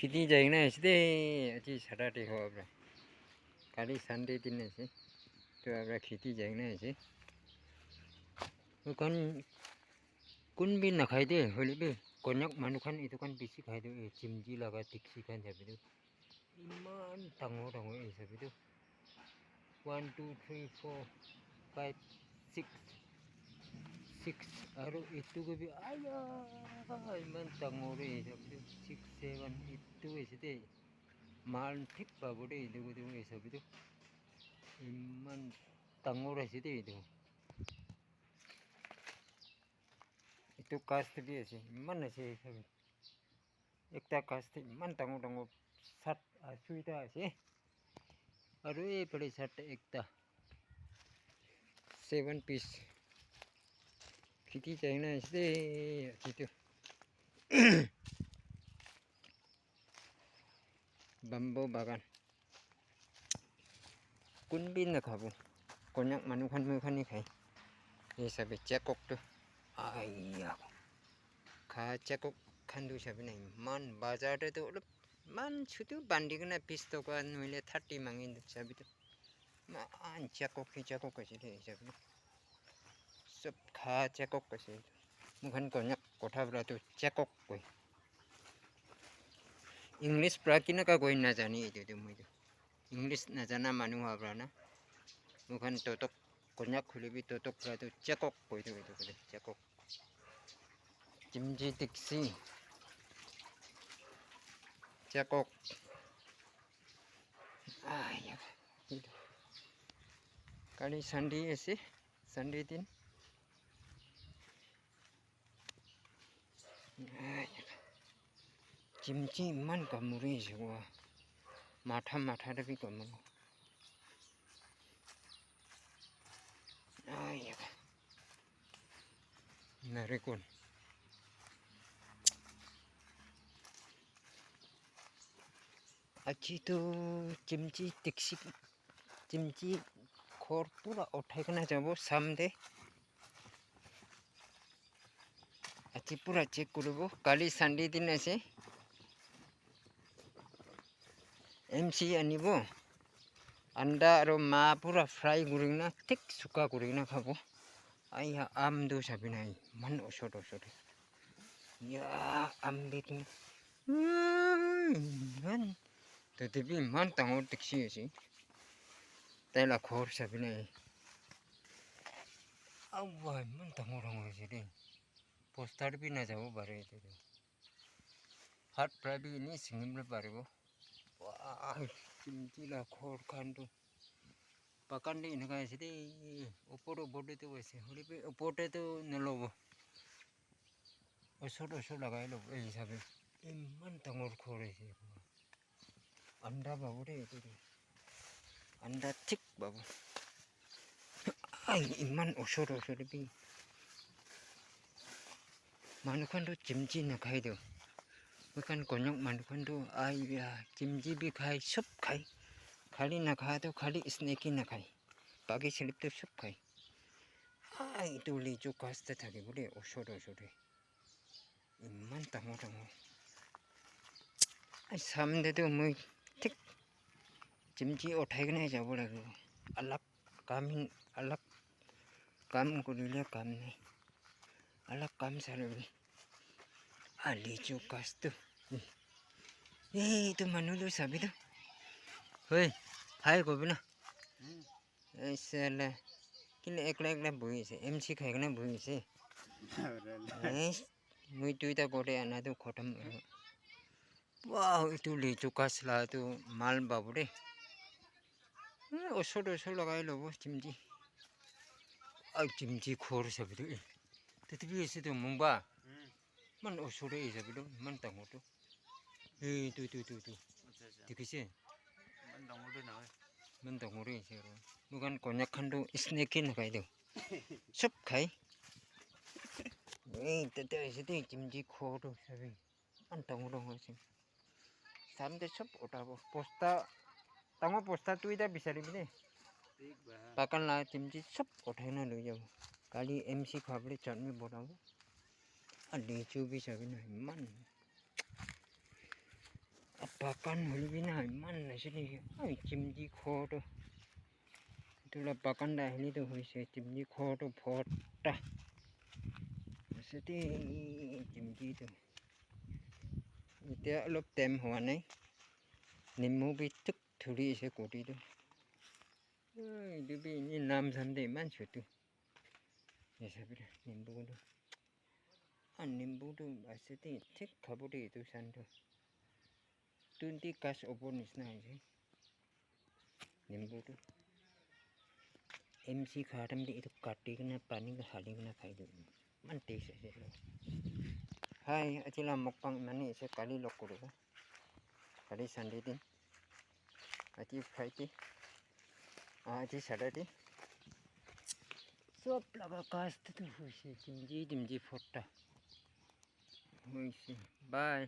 খেতি যাই না আছে দে আজি সাটারডে হো আমরা কালি সানডে দিন আছে তো আমরা খেতি যাই না আছে ওখান কোন বিন না খাই দে হলি বে কন্যাক মানুখান itu kan bisi খাই দে চিমজি লাগা টিক্সি খান যাবে তো ইমান ডাঙৰ ডাঙৰ এই যাবে তো 1 2 3 4 5 6 6 আৰু এইটো কবি আয়া ইমান ডাঙৰ এই যাবে 6 7 এইটো আছে দে মাল ঠিক পাব দে এইটো এই যাবে তো ইমান ডাঙৰ আছে দে itu কাষ্ট বি আছে ইমান আছে এইভাবে একটা কাষ্ট ইমান ডাঙৰ ডাঙৰ চাৰ্ট চুইটা আছে আৰু এইফালে চাৰ্ট একটা 7 পিস খেতি চাই না আছে এইটো বাম্বো বাগান কোনবিন নাখাব কন্যাক মানুহখান মইখানে খায় এই হিচাপে চেককটো আইয়া খা চেকক খান্দু হিচাপে নাই ইমান বাজাৰতেতো অলপ ইমান চুটো বান্ধি কিনে 20 টকা নহ'লে 30 মাঙি হিচাপেতো ইমান চেকক আছে দেই হিচাপে চব খা চেকক কৈছে মোৰখান কন্যাক কথাবিলাকতো চেকক কয় ইংলিছ পৰা কেনেকুৱা কৈ নাজানি এইটো মইতো ইংলিছ নাজানা মানুহ হোৱাৰ পৰা না মোৰখান ততক কন্যাক খুলিবি ততক পৰাতো চেকক কৈ দিওঁ এইটো বোলে চেকক চিমজি টিক্সি চেকক কালি সানডে আছে সানডে দিন চিমচি ইমান কামুৰি আছে মাথাতে বি কামুৰো নাৰিকল আজি তো চিমচি টিক্সি চিমচি ঘৰ পুৰা উঠাই কিনে যাব চাম দে আজি পুৰা চেক কৰিব কালি সানডে দিন আছে MC আনিব আন্দা আৰু মা পুৰা ফ্ৰাই কৰি কিনে ঠিক চুকা কৰি কিনে খাব আইয়া আমটো চাবি নাই ইমান ওচৰত ইয়া আম দেখি ইমান তথাপি ইমান ডাঙৰ টেক্সি আছে তাইলা ঘৰ চাবি নাই আৱা ইমান ডাঙৰ আছে দেই পোষ্টাৰ বি নাযাব পাৰে এইটো হাত প্ৰায় বি এনেই ছিঙিব পাৰিব চিমচিলা ঘৰ খানটো বাগান দি এনেকুৱা আছে দেই ওপৰতেতো আছে হ'লে ওপৰতেতো নল'ব ওচৰত লগাই ল'ব এই হিচাপে ইমান ডাঙৰ ঘৰ আছে আন্দা পাব দেই এইটো আন্দা ঠিক পাব ইমান ওচৰত বি মানুহখনতো চিমচি নাখায় দিওঁ মইখান কন্যাক মানুহখনতো আইয়া চিমচি বি খায় চব খায় খালি নাখায়তো খালি স্নেকি নাখায় বাকী স্লিপটো চব খায় এইটো লিচু কাষ্টে থাকিব দেই ওচৰতে ইমান ডাঙৰ চামদেতো মই ঠিক চিমচি উঠাই কিনে যাব লাগিব অলপ কাম কৰিলে কাম নাই অলপ কাম চালিবি লিচু কাষ্টটো এইটো মানুহটো চাবিতো ঐ হাই কবি না এই চালা কিন্তু একলা বহি আছে MC খাই কিনে বহি আছে মই দুইটা কৰি আনাটো খতম এইটো লিচু কাষ্ট লাটো মাল পাব দেই ওচৰত লগাই ল'ব চিমচি চিমচি ঘৰ চাবিতো তথাপি আছেতো মুম্বা ইমান ওচৰতে চাবিতো ইমান ডাঙৰটো এইটো দেখিছে ইমান ডাঙৰে আছে আৰু মোৰখান কন্যাকখানটো স্নেকে নাখায় দিওঁ চব খায় এই তাতে আছে দেই চিমচি ঘৰটো চাবি ইমান ডাঙৰ আছে চাম দে চব উঠাব ডাঙৰ পোষ্টাৰটো এতিয়া বিচাৰিবি দেই বাগান লা চিমচি চব উঠাই কিনে লৈ যাব কালি MC খুৱাবলৈ চাটনি বনাব আৰু লিচু বি চাবি না ইমান Pakan huli na man na sini ai chimji kho to tula pakan da hini to hoise chimji kho to phota seti chimji to এতিয়া অলপ টাইম হোৱা নাই নেমু বিটুক ধৰি আছে কটিটো এইটো বি এনেই নাম চান্দে ইমান চুটো হিচাপে নিম্বুটো আৰু নিম্বুটো আছে দেই ঠিক খাব দেই এইটো চানটো 20 কাছ ওপৰ নিচিনা হৈছে নিম্বুটো MC খোৱা টাইমতে এইটো কাটি কিনে পানী ঢালি কিনে খাই দিওঁ ইমান টেষ্ট আছে হাই আজিলৈ মকপাং ইমানেই আছে কালি লগ কৰিব কালি চানডে দিন আজি ফ্ৰাইডে আজি স্যাটাৰডে চব লগা কাজটো হৈছে জিমজি ফটা হৈছে বাই